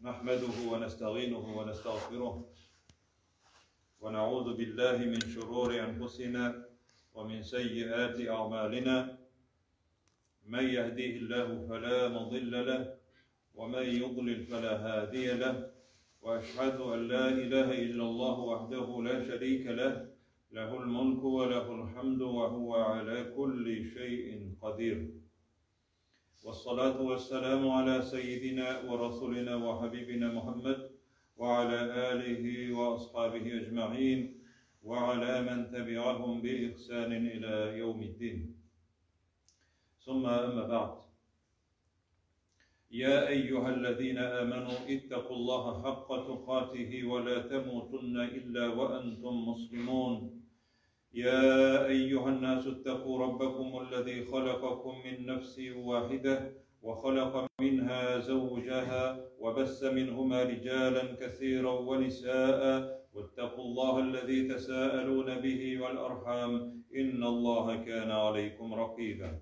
نحمده ونستعينه ونستغفره ونعوذ بالله من شرور أنفسنا ومن سيئات أعمالنا من يهديه الله فلا مضل له ومن يضلل فلا هادي له وأشهد أن لا إله إلا الله وحده لا شريك له له الملك وله الحمد وهو على كل شيء قدير والصلاة والسلام على سيدنا ورسولنا وحبيبنا محمد وعلى آله وأصحابه أجمعين وعلى من تبعهم بإحسان إلى يوم الدين ثم أما بعد يا أيها الذين آمنوا اتقوا الله حق تقاته ولا تموتن إلا وأنتم مسلمون يا أيها الناس اتقوا ربكم الذي خلقكم من نفس واحدة وخلق منها زوجها وبث منهما رجالا كثيرا ونساء واتقوا الله الذي تساءلون به والأرحام إن الله كان عليكم رقيبا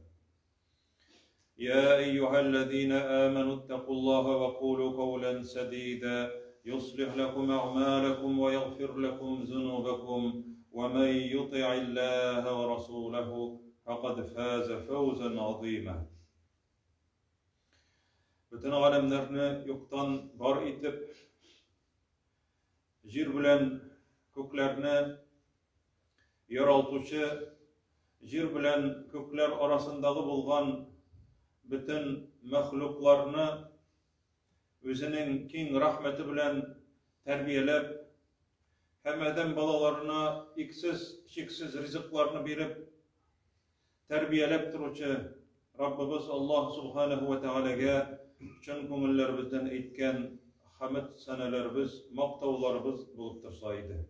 يا أيها الذين آمنوا اتقوا الله وقولوا قولا سديدا يصلح لكم أعمالكم ويغفر لكم ذنوبكم ومن يطع الله ورسوله فقد فاز فوزا عظيما. Bütün alemlerini yoktan var etip, jir bilen köklerini yaraltuvchi, jir bilen kökler arasındağı bulgan bütün mahluklarını özünün king rahmeti bilen terbiyelep, hem adam balalarına iksiz, şiksiz rızıklarını berip, terbiyelep turuvchi Rabbimiz Allah Subhanahu ve Teala'ga çın köngüllerimizden etken hamd sanalarımız, maqtavlarımız bulup tursaydı.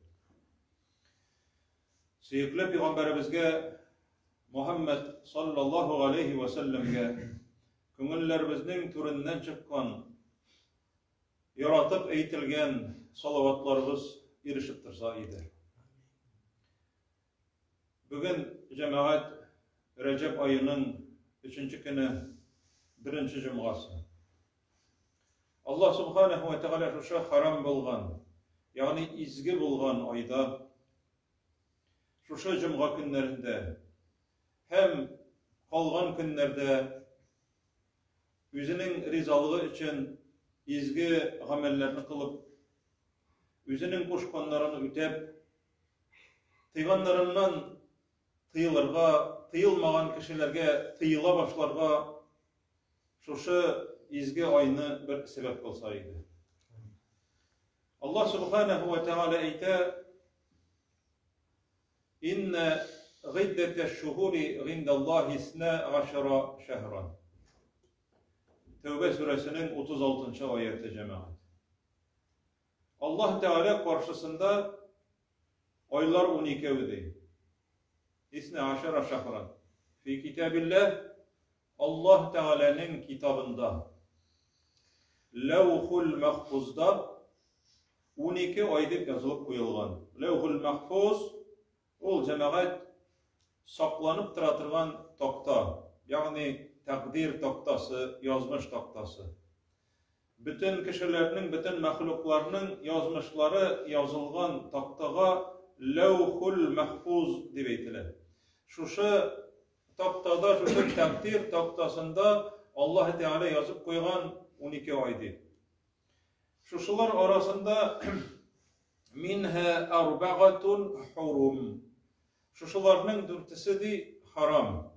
Süýükli Peygamberimizge Muhammed sallallahu aleyhi ve sellemge köngüllerimizden türünden çıkan, yaratıp eğitilgen salavatlarımız erişip tursaydı. Bugün cemaat Recep ayının 3. günü 1. cuması. Allah Subhanahu ve Teala şu haram bolgan, yani izgi bolgan ayda, şu cuma günlerinde hem kalgan günlerde özünün rizalığı için izgi amellerini kılıp, özünün koşkanlarını ötep, tıyganlarından tıyılırga, tıyılmagan kişilerge tıyıla başlarga şu izgi ayını bir sebep olsaydı. Allah Subhanahu ve Teala eyte İnne giddete'ş-şuhuri indallahi 12 şehran. Tevbe suresinin 36. ayeti cemaat. Allah Teala karşısında aylar 12 idi. 12 şehran. Fi kitabillah, Allah Teala'nın kitabında, Levhul Mahfuz'da 12 aydıp yazılıp koyulgan. Levhul Mahfuz, ol cemaat saklanıp tıratırgan tokta, yani takdir toktası, yazmış toktası. Bütün kişilerinin, bütün mahluklarının yazmışları yazılgan toktaga Levhul Mahfuz diye eytiler. Şu toktada, şu takdir toktasında Allah Teala yazıp koygan 12 aydı. Şuşular arasında minha arba'atun hurum. Şuşularının dürtüsü de haram.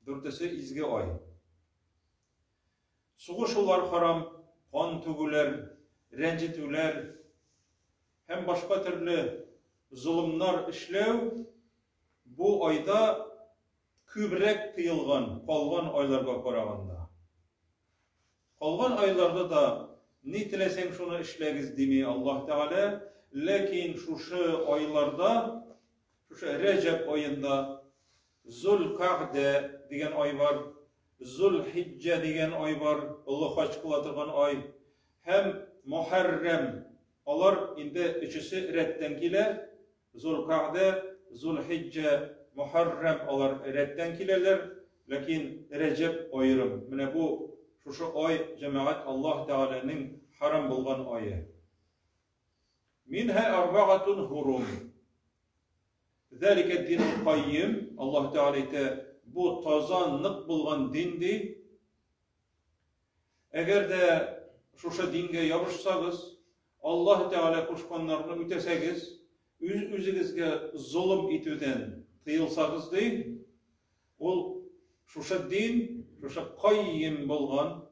Dürtüsü izgi ay. Suğuşular haram, kan tügüler, rencitüler, hem başka türlü zulümler işlev bu ayda kübrek tıyılgan, kalgan aylarga karaganda. Kalgan aylarda da ne tilesem şunu işlegiz demi Allah Teala, lakin şu aylarda, şu Recep ayında Zulka'de degen ay var, Zulhicce degen ay var, Allah haç kılatırgan ay, hem Muharrem, alar indi üçüsü redden kile, Zulka'de, Zulhicce, Muharrem alar redden kileler, lakin Recep ayrım. Mine bu şu ay cemaat Allah Teala'nın haram bulgan ayı. Minha arba'atun hurum. Zalika dinul qayyim. Allah Teala ayta bu tozanlık bulgan dindi. Eğer de şuşa dinge yapışsanız, Allah Teala koşkanlarını üteseniz, üzünüzge zulüm itüden tıyılsanız değil, ol şuşa din, şuşa qayyim bulgan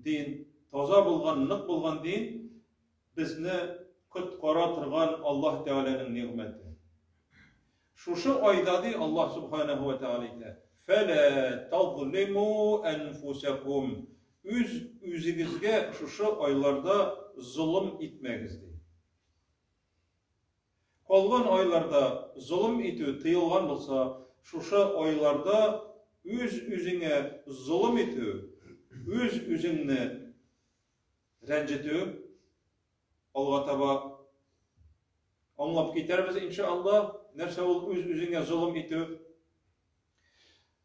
din, toza bulgan, nık bulgan din, bizni kutqara turgan Allah Teala'nın nimeti. Şuşa aydadı Allah Subhanahu ve Teala فَلَا تَظْلِمُوا أَنْفُسَكُمْ Üzünüzge şuşa aylarda zulüm itmegizdi. Kalgan aylarda zulüm itü tıyılgan olsa, şuşa aylarda üzüne zulüm itü, üzünne rencitü, Allah'a taba anlap giderimiz inşallah, nerse ol üzüne zulüm itü,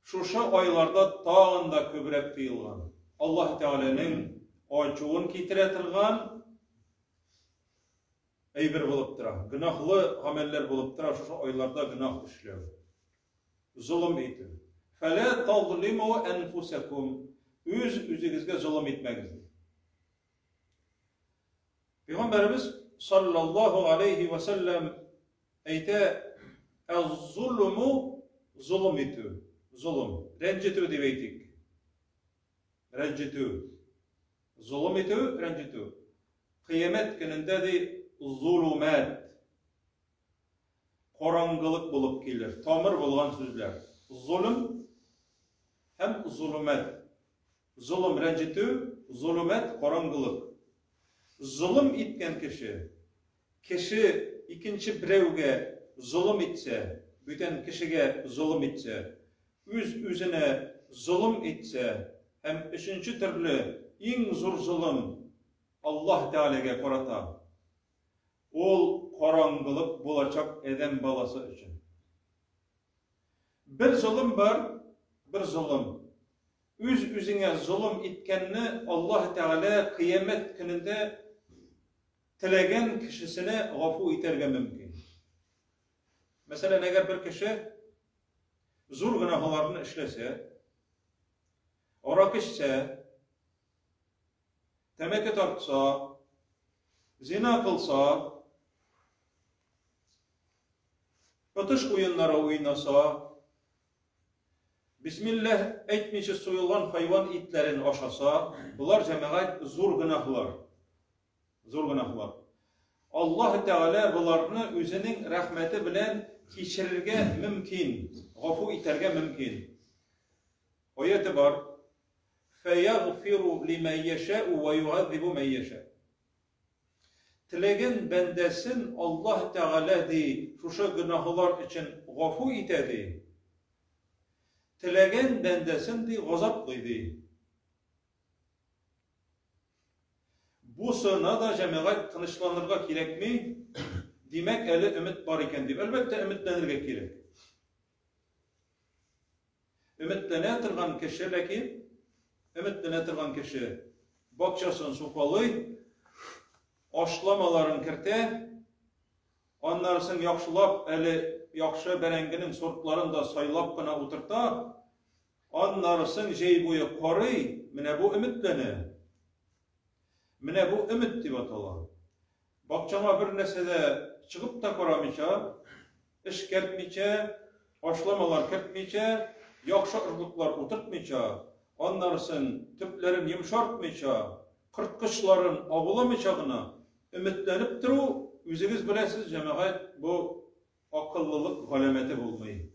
şuşa aylarda dağında köbrek tıyılgan. Allah Teala'nın açuğun kitiretirgan eyber bulup tura. Günahlı ameller bulup tura. Şu aylarda günah işliyor. Zulüm eyti. فَلَا تَظْلِمُوا أَنْفُسَكُمْ Üzünüzge zulüm etmegizdir. Peygamberimiz sallallahu aleyhi ve sellem eyte az-zulmu zulüm etü. Zulüm. Rencitü deveytik. Rencitü. Zulüm etü, rencitü. Kıyamet gününde de zulümet. Korangılık bulup gelir. Tamır bulgan sözler. Zulüm hem zulümet. Zulüm rencitü, zulümet korangılık. Zulüm etken kişi ikinci birevge zulüm etse, bütün kişiye zulüm etse, üzüne zulüm etse, hem üçüncü türlü en zor zulüm Allah Teala'ya korata. Ol korangılık bulacak eden balası için. Bir zulüm var, bir zulüm. Üzüne zulüm etkenini Allah Teala kıyamet gününde tilegen kişisine gafu iterge mümkün. Mesela eğer bir kişi zor günahlarını işlese, orak içse, temeki tartsa, zina kılsa, atış oyunlara oynasa, Bismillah etmişi soyulgan hayvan itlerin aşasa, bunlar cemaat zor günahlar. Zor günahlar. Allah Teala bunlarını özünün rahmeti bilen keçirirge mümkün, gafu iterge mümkün. Ayeti var. فَيَغْفِرُ لِمَنْ يَشَاءُ وَيُعَذِّبُ مَنْ يَشَاءُ Tilegen bendesin Allah Teala di, şu günahlar için gafu itedi. Tilegen bendesin di gazap kıydı. Bu sırna da cemaat tınışlanırga gerek mi? Demek eli ümit var iken deyip. Elbette ümitlenirge gerek. Ümitlene tırgan kişi lakin ümitlene tırgan kişi bakçasın sokalı aşlamaların kirte onlarsın yakşılap eli yakşı berenginin sortlarını da saylap kına oturta onlarsın jey boyu koru mine bu ümitlene mine bu ümit deyip atalar. Bakçama bir nesede çıkıp da koramayca, iş kertmeyce, aşlamalar kertmeyce, yakşı ırgıklar oturtmayca, onlarsın tüplerin yumşartmayca, kırtkışların ağılamayacağına ümitlenip duru, yüzünüz bilesiz cemaat bu akıllılık galemeti bulmayı.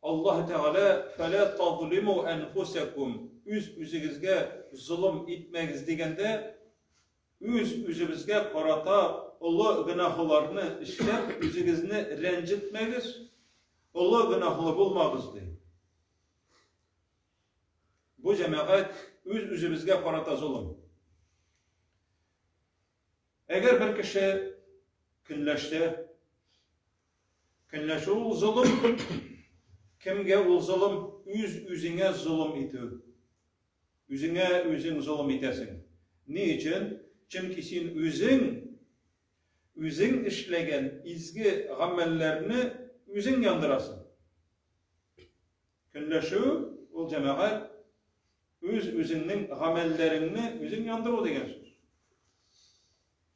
Allah Teala فَلَا تَظْلِمُوا أَنْفُسَكُمْ Yüzünüzge zulüm etmeyiz degende yüzümüzge karata ulu günahlarını işlep yüzünüzünü rencitmeyiz, ulu günahlı bulmağız deyim. Bu cemaat yüzümüzge karata zulüm. Eğer bir kişi künleşti, künleşi ol zulüm, kimge ol zulüm, yüzüne zulüm itiyor. Üzüңə üzüң zulm итәсең. Ни өчен? Чөнки син үзең эшләгән изге гамәлләрне үзең яндырасың. Көнләшү ул җәмәгать үзеңнең гамәлләреңне үзең яндыру дигән сүз.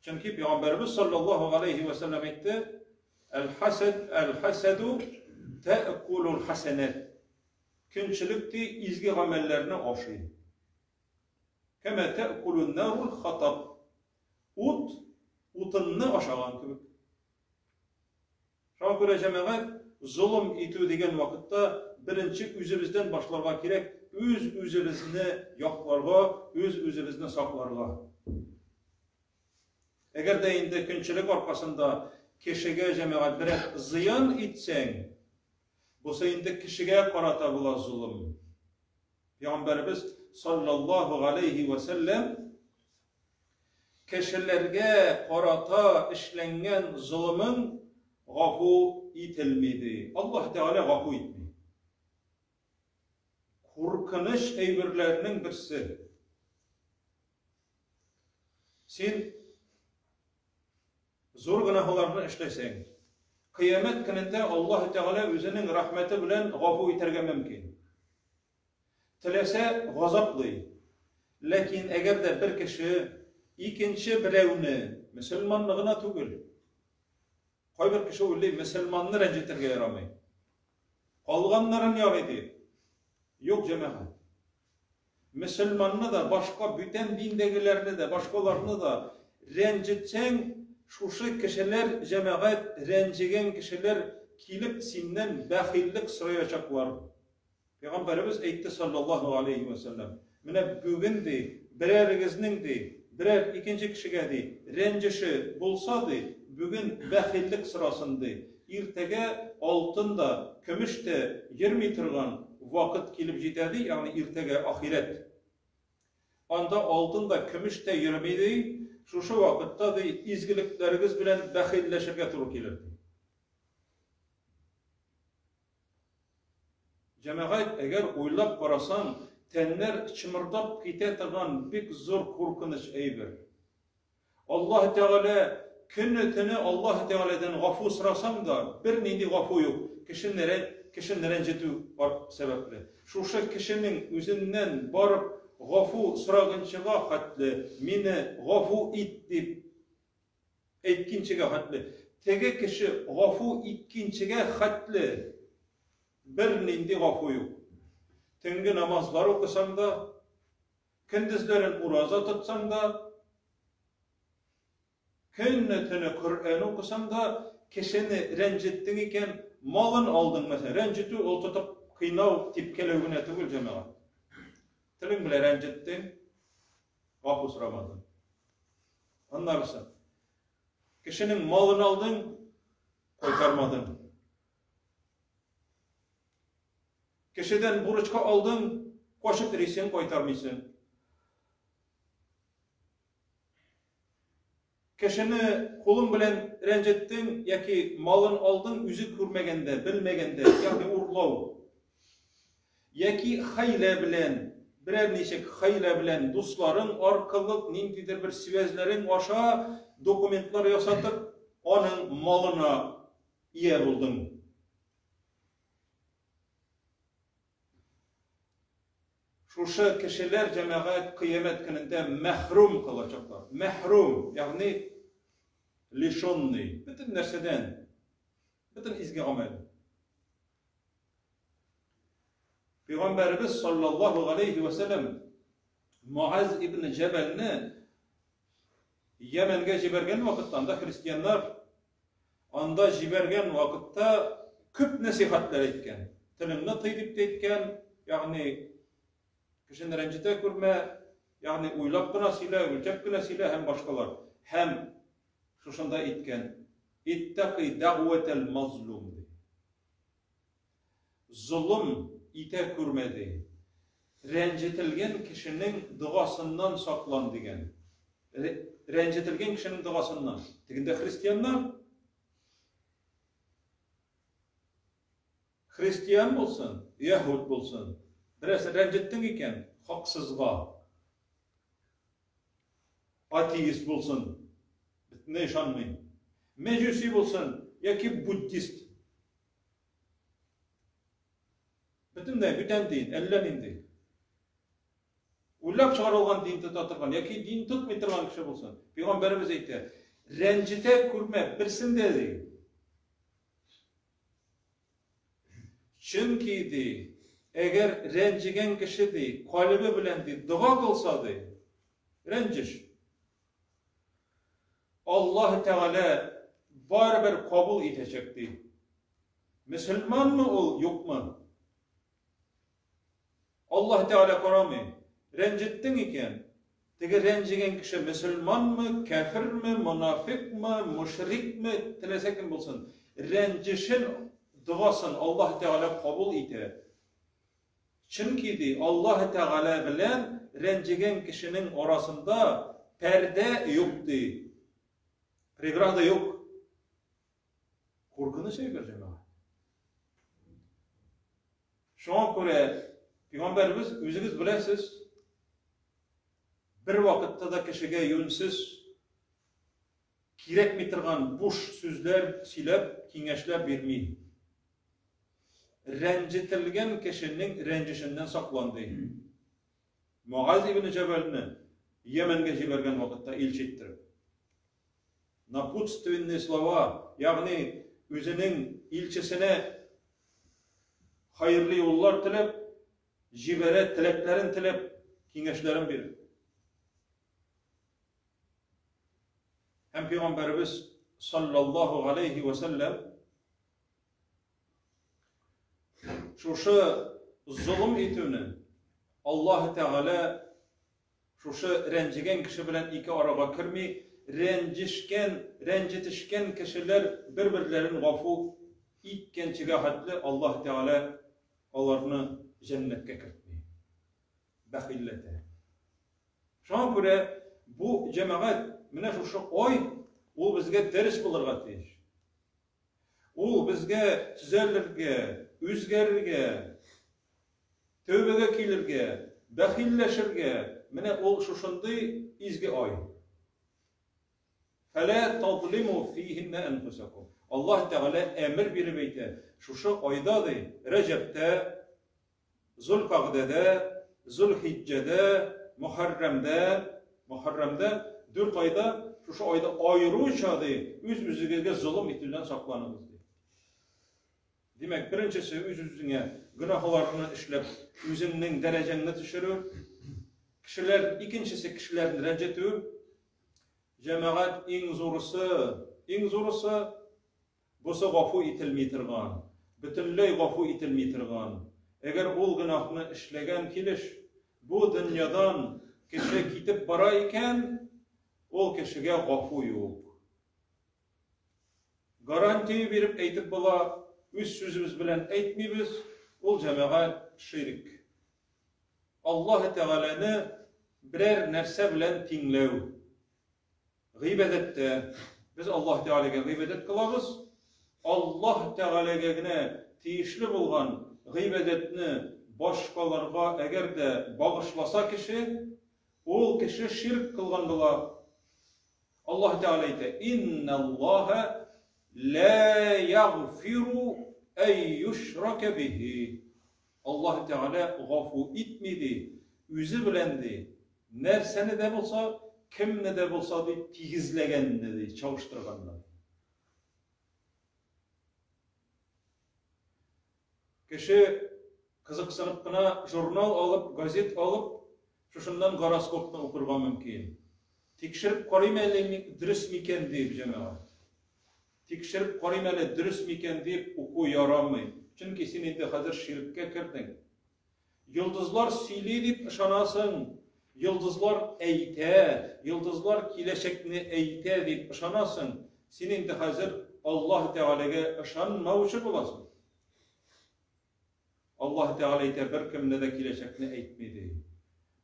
Чөнки Пәйгамбәрбез саллаллаһу алейхи ва саллям әйтте: "Әл-хасаду тәъкулул хасанат." Көнчелек изге гамәлләрне ашый. Кәмә тәъкулун нарул хатаб. Утынны ашаган кебек. Шуңа күрә җәмәгать зулм итү дигән вакытта беренче үзебездән башларга кирәк, үзебезне якларга, үзебезне сакларга. Әгәр дә инде көнчелек аркасында кешегә җәмәгать берәр зыян итсәң, булса инде кешегә карата була зулм. Пәйгамбәрбез саллаллаһу алейхи ва саллям кешеләргә карата эшләнгән зулмын гафу ителмиде. Аллаһ Тәгалә гафу итми. Куркыныч әйберләрнең берсе. Син зур гынаһларны эшләсәң, кыямәт көнендә Аллаһ Тәгалә үзенең рәхмәте белән гафу итәргә мөмкин. Теләсә газаплый. Ләкин әгәр дә бер кеше икенче берәүне, мөселманлыгына түгел, кайбер кеше уйлый, мөселманны рәнҗетергә ярамый. Калганнарын ярый ди. Юк җәмәгать. Мөселманны да, башка бүтән диндәгеләрне дә, башкаларны да рәнҗетсәң, шушы кешеләр җәмәгать рәнҗегән кешеләр килеп синнән бәхиллек сораячаклар. Пәйгамбәрбез әйтте саллаллаһу алейхи ва саллям: "Менә бүген ди, берәрегезнең ди, берәр икенче кешегә ди, рәнҗеше булса ди, бүген бәхиллек сорасын ди. Иртәгә алтын да, көмеш тә йөрми торган вакыт килеп җитә ди, ягъни иртәгә ахирет. Анда алтын да, көмеш тә йөрми ди, шушы вакытта ди, изгелекләрегез белән бәхилләшергә туры килер." Җәмәгать, әгәр уйлап карасаң, тәннәр чымырдап китә торган бик зур куркыныч әйбер. Аллаһ Тәгалә көне-төне Аллаһ Тәгаләдән гафу сорасаң да, бер нинди гафу юк. Кешене рәнҗетү сәбәпле. Шушы кешенең үзеннән барып гафу сорагынчыга хәтле, мине гафу ит дип әйткәнчегә хәтле, теге кеше гафу иткәнчегә хәтле бер нинди гафу юк. Төнге намазлар укысаң да, көндезләрен ураза тотсаң да, көнне-төне Коръән укысаң да, кешене рәнҗеттең икән, малын алдың мәсәлән. Рәнҗетү ул тотып кыйнау, типкәләү генә түгел җәмәгать. Телең белән рәнҗеттең, гафу сорамадың. Аннарысы. Кешенең малын алдың, кайтармадың. Кешедән бурычка алдың, кашып рисен кайтармыйсың. Кешене кулың белән рәнҗеттең, яки малын алдың, үзе күрмәгәндә, белмәгәндә, ягъни урлау. Яки хәйлә белән, берәр ничек хәйлә белән дусларың аркылы ниндидер бер связьләрең аша документлар ясатып, аның малына ия булдың. Шушы кешеләр җәмәгать кыямәт көнендә мәхрум кылачаклар. Мәхрум, ягъни лишонный, бөтен нәрсәдән, бөтен изге гамәл. Пәйгамбәрбез саллаллаһу алейхи ва саллям Муаз ибн Җабалны Йәмәнгә җибәргән вакытта, анда христианнар анда җибәргән вакытта күп насихатлар әйткән. Телеңне тый дип әйткән, ягъни кешене рәнҗетә күрмә, ягъни уйлап кына сөйлә, үлчәп кенә сөйлә һәм башкалар. Һәм шушында әйткән: "Иттaqi da'watal mazlum." Зулым итә күрмәде. Рәнҗетелгән кешенең дуасыннан саклан дигән. Рәнҗетелгән кешенең дуасыннан. Тегендә христианнар, христиан булсын, яһуд булсын, берәрсе рәнҗеттең икән, haksızga, ateist bulsun, bütüne işanmayın. Mecusi bulsun, ya ki Buddhist. Bütün din, ellen indi. Ullap çıkarılgan din tutatırgan, ya ki din tutmaytırgan kişi bulsun. Peygamberimiz aytdı, rencite kurma, birsin dedi. Çünkü de, eğer rencigen kişi de, kalbi bilen de, dua kılsa de, renciş. Allah Teala barber kabul edecekti. Müslüman mı ol, yok mu? Allah Teala koramı, rencittin iken, tege rencigen kişi Müslüman mı, kafir mi, münafık mı, müşrik mi, tilesekin bulsun. Rencişin duasın Allah Teala kabul eder. Çünkü de Allah Teala bilen rencigen kişinin orasında perde yoktu. Pregrada yok. Korkunç şey bir cemaat. Şu an göre Peygamberimiz özünüz bilesiz, bir vakitte da kişiye yönsiz, gerekmetirgan boş sözler silep, kengeşler vermeyi. Rencitilgen kişinin rencişinden saklandı. Muaz ibn Cebel'ni Yemen'e jibergen vakitte elçi ettirip, напутственные слова, yani özünün ilçesine hayırlı yollar tilep, jibere tileklerin tilep, kengeşlerin bir. Hem Peygamberimiz sallallahu aleyhi ve sellem şu zulüm etüni Allah Teala şu rencigen kişi bilen iki araba kirmi, rencitişken kişiler birbirlerin gafu etkençige hadli Allah Teala onlarını cennetke kirtmeyi. Bakillete. Şu an göre bu cemaat mine şu oy o bizge ders bulurga teyiş. O bizge tüzelirge, üzgerirge, tövbege kilirge, bakilleşirge mine ol şu şunday izgi oy. فَلَا تَظْلِمُوا ف۪يهِنَّ أَنْفُسَكُمْ Allah Teala emir bir beyte. Şu ayda da Recep'te, Zulkagde'de, Zulhicce'de, Muharrem'de 4 ayda şu ayda ayrıca da üz-üzüge zulüm etilen saklanınız. Demek birincisi üz-üzüne günahlarını işlep, özünün dereceni düşürür. Kişiler, ikincisi kişilerin rencetü. Cemaat en zorusu busa gafu itilmeytirgan, bütünley gafu itilmeytirgan. Eğer ol günahını işlegen kiliş, bu dünyadan kişi kitip bara iken, ol kişiye gafu yok. Garantiyi verip eytip bula, üst sözümüz bilen eytmeybiz, ol cemaat şirik. Allah Teala'nı birer nerse bilen tinlev. Gıybet etti. Biz Allah Teala'ya gıybet kılabız. Allah Teala'ya tiyişli bulgan gıybet etini başkalarına eğer de bağışlasa kişi, ol kişi şirk kılgan bula. Allah Teala ite inna Allaha la yaghfiru en yushraka bihi. Allah Teala gafu etmedi, yüzü bilendi. Nerseni de bulsa, kim ne de bulsa da tiyizlegen dedi, çalıştırganlar. Kişi kızıksınıp buna jurnal alıp, gazet alıp, şundan goroskoptan okurga mümkün. Tekşirip qaraymayli dürüst miken deyip cemaat. Tekşirip qaraymayli dürüst miken deyip oku yaramay. Çünkü sen indi hazır şirkке kirdin. Yıldızlar sili deyip ışanasın. Yıldızlar eyte, yıldızlar kileşekni eyte deyip ışanasın. Sen indi hazır Allah Teala'ya ışanmavuşu bulasın. Allah Teala ite bir kimne de kileşekni eytmedi.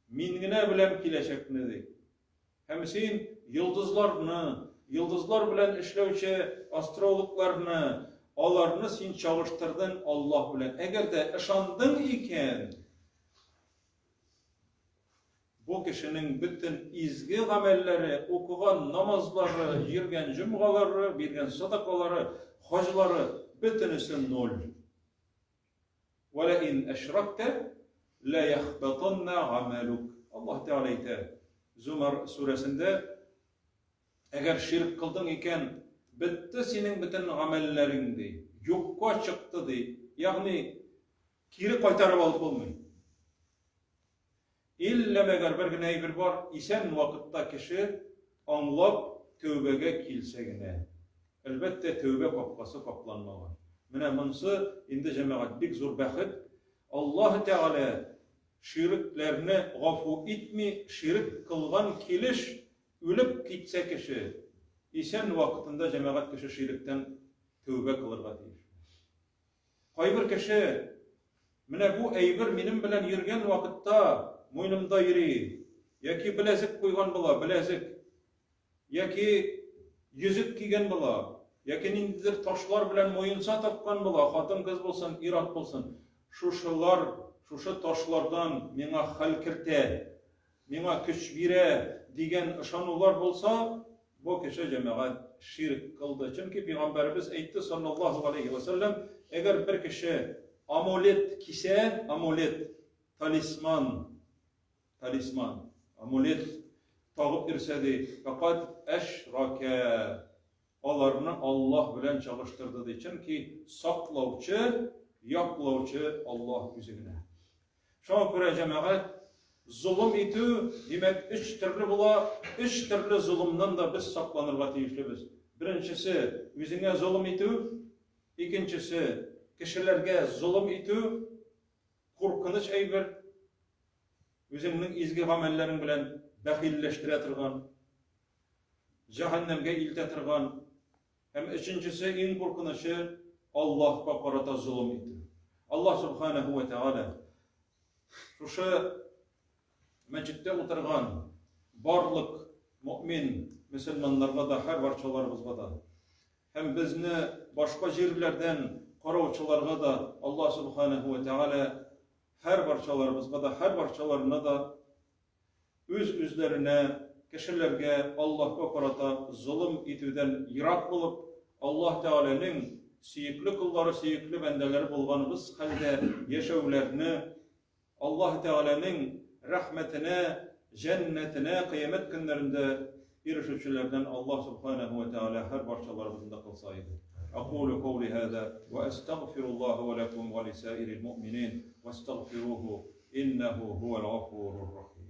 Minine bilem kileşekni deyip. Hem sen yıldızlar bilen işlevçi astrologlarını, onlarını sen çalıştırdın Allah bilen. Eğer de ışandın iken, bu kişinin bütün izgi amelleri, okugan namazları, yirgen cumgaları, birgen sadakaları, hacları, bütünüsü nol. وَلَاِنْ اَشْرَكْتَ لَيَخْبَطَنَّ عَمَلُكَ. Allah Teala ite Zumar suresinde eğer şirk kıldın iken bitti senin bütün amellerin dey. Yokka çıktı dey. Yani kiri kaytarıp alıp olmayın. İllemeger bir güne bir var, isen vakitte kişi anlap tövbege kilsegine. Elbette tövbe kapkası kaplanmalı. Mine mınsı indi cemaatlik zor bəxit. Allah Teala şirklerini gafu itmi, şirk kılgan kiliş ölüp gitse kişi, isen vakitinde cemaat kişi şirkten tövbe kılırga deyir. Kaybir kişi, mine bu eybir benim bilen yirgen vakitta moynumda yiri, yaki bilezik koygan bula, bilezik, yaki yüzük kiygen bula, yaki nindidir taşlar bilen moyunsa tapkan bula, hatın kız bolsun, irat bolsun, şuşu taşlardan mena hal kirte, mena küç bire digen ışanular bolsa, bu kişi cemaat şirk kıldı. Çünkü Peygamberimiz aytti sallallahu aleyhi ve sellem, eğer bir kişi amulet kise, amulet, talisman, amulet tağıp irsedi, fakat eşrake, onlarını Allah bilen çalıştırdığı için ki saklavçı, yaklavçı Allah üzerine. Şuna göre cemaat, zulüm itu demek üç türlü bula, üç türlü zulümden de biz saklanırga teyişlibiz. Birincisi, üzerine zulüm itu, ikincisi, kişilerge zulüm itu, korkunç eybir, üzerinin izgi amellerin bilen bəxilleştire tırgan, cehennemge ilte tırgan, hem üçüncüsü, en korkunçu, Allah'a karata zulüm itu. Allah subhanahu ve teala, şu meclitte oturgan barlık mümin Müslümanlarga da her barçalarımızga da hem bizni başka yerlerden karavçılarga da Allah subhanahu ve teala her barçalarımızga da her barçalarına da üzlerine kişilerge Allah'a karata zulüm itüden yirak bulup Allah Teala'nın siyikli kulları, siyikli bendeleri bulganımız halde yaşavlerini Allah Teala'nın rahmetine, cennetine, kıyamet günlerinde erişişçilerden Allah Subhanahu ve Teala her parçalarımızda kılsaydı. أقول قولي هذا وأستغفر الله ولكم ولسائر المؤمنين واستغفروه إنه هو الغفور الرحيم.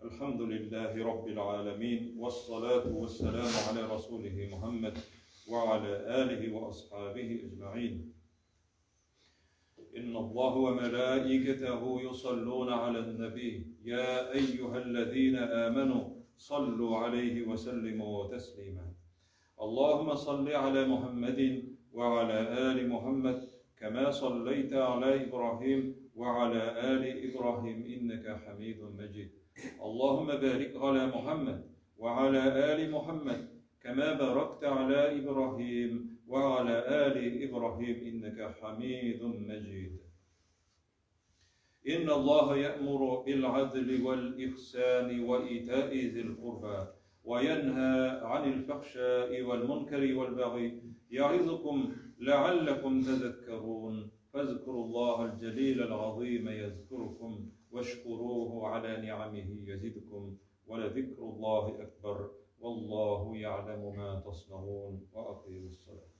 الحمد لله رب العالمين والصلاة والسلام على رسوله محمد وعلى آله وأصحابه أجمعين. إن الله وملائكته يصلون على النبي يا أيها الذين آمنوا صلوا عليه وسلموا تسليما. اللهم صل على محمد وعلى آل محمد كما صليت على إبراهيم وعلى آل إبراهيم إنك حميد مجيد. اللهم بارك على محمد وعلى آل محمد كما باركت على إبراهيم وعلى آل إبراهيم إنك حميد مجيد. إن الله يأمر بالعدل والإحسان وإيتاء ذي القربى وينهى عن الفحشاء والمنكر والبغي يعظكم لعلكم تذكرون. فاذكروا الله الجليل العظيم يذكركم واشكروه على نعمه يزدكم ولذكر الله أكبر والله يعلم ما تصنعون. وأقيموا الصلاة.